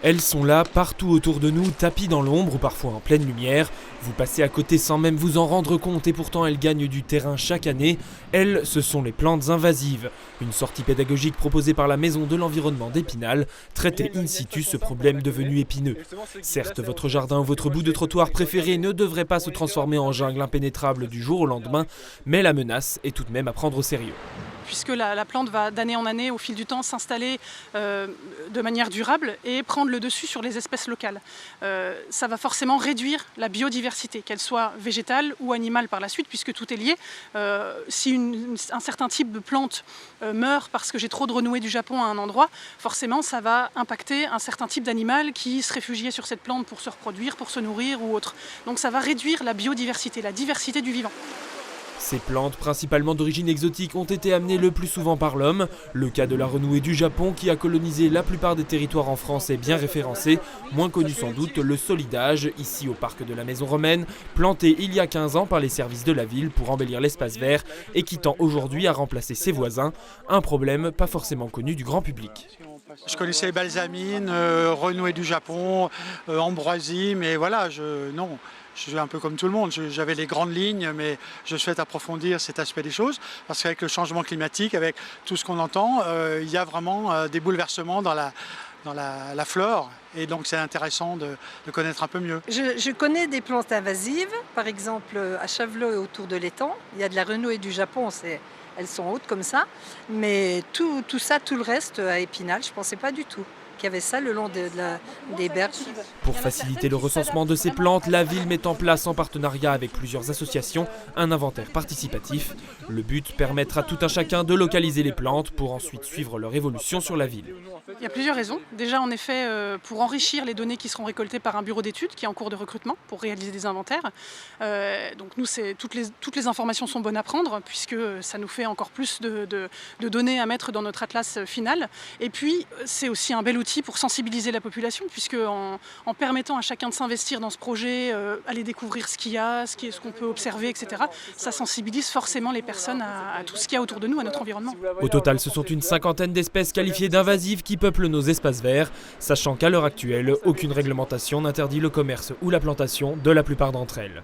Elles sont là, partout autour de nous, tapies dans l'ombre ou parfois en pleine lumière. Vous passez à côté sans même vous en rendre compte et pourtant elles gagnent du terrain chaque année. Elles, ce sont les plantes invasives. Une sortie pédagogique proposée par la Maison de l'Environnement d'Épinal traitait in situ ce problème devenu épineux. Certes, votre jardin ou votre bout de trottoir préféré ne devrait pas se transformer en jungle impénétrable du jour au lendemain, mais la menace est tout de même à prendre au sérieux. Puisque la plante va d'année en année, au fil du temps, s'installer de manière durable et prendre le dessus sur les espèces locales. Ça va forcément réduire la biodiversité, qu'elle soit végétale ou animale par la suite, puisque tout est lié. Si un certain type de plante meurt parce que j'ai trop de renouée du Japon à un endroit, forcément ça va impacter un certain type d'animal qui se réfugiait sur cette plante pour se reproduire, pour se nourrir ou autre. Donc ça va réduire la biodiversité, la diversité du vivant. Ces plantes, principalement d'origine exotique, ont été amenées le plus souvent par l'homme. Le cas de la renouée du Japon, qui a colonisé la plupart des territoires en France, est bien référencé. Moins connu sans doute, le solidage, ici au parc de la Maison Romaine, planté il y a 15 ans par les services de la ville pour embellir l'espace vert et qui tend aujourd'hui à remplacer ses voisins. Un problème pas forcément connu du grand public. Je connaissais balsamine, renouée du Japon, ambroisie, mais voilà, non. Je suis un peu comme tout le monde, j'avais les grandes lignes, mais je souhaite approfondir cet aspect des choses, parce qu'avec le changement climatique, avec tout ce qu'on entend, il y a vraiment des bouleversements dans la flore, et donc c'est intéressant de connaître un peu mieux. Je connais des plantes invasives, par exemple à Chavelot et autour de l'étang, il y a de la renouée du Japon, elles sont hautes comme ça, mais tout le reste à Épinal, je ne pensais pas du tout qu'il y avait ça le long des berges. Pour faciliter le recensement de ces plantes, la ville met en place en partenariat avec plusieurs associations un inventaire participatif. Le but, permettre à tout un chacun de localiser les plantes pour ensuite suivre leur évolution sur la ville. Il y a plusieurs raisons. Déjà, en effet, pour enrichir les données qui seront récoltées par un bureau d'études qui est en cours de recrutement pour réaliser des inventaires. Donc nous, toutes les informations sont bonnes à prendre puisque ça nous fait encore plus de données à mettre dans notre atlas final. Et puis, c'est aussi un bel outil pour sensibiliser la population puisque en permettant à chacun de s'investir dans ce projet, aller découvrir ce qu'il y a, ce qu'on peut observer, etc., ça sensibilise forcément les personnes à tout ce qu'il y a autour de nous, à notre environnement. Au total, ce sont une cinquantaine d'espèces qualifiées d'invasives qui peuplent nos espaces verts, sachant qu'à l'heure actuelle, aucune réglementation n'interdit le commerce ou la plantation de la plupart d'entre elles.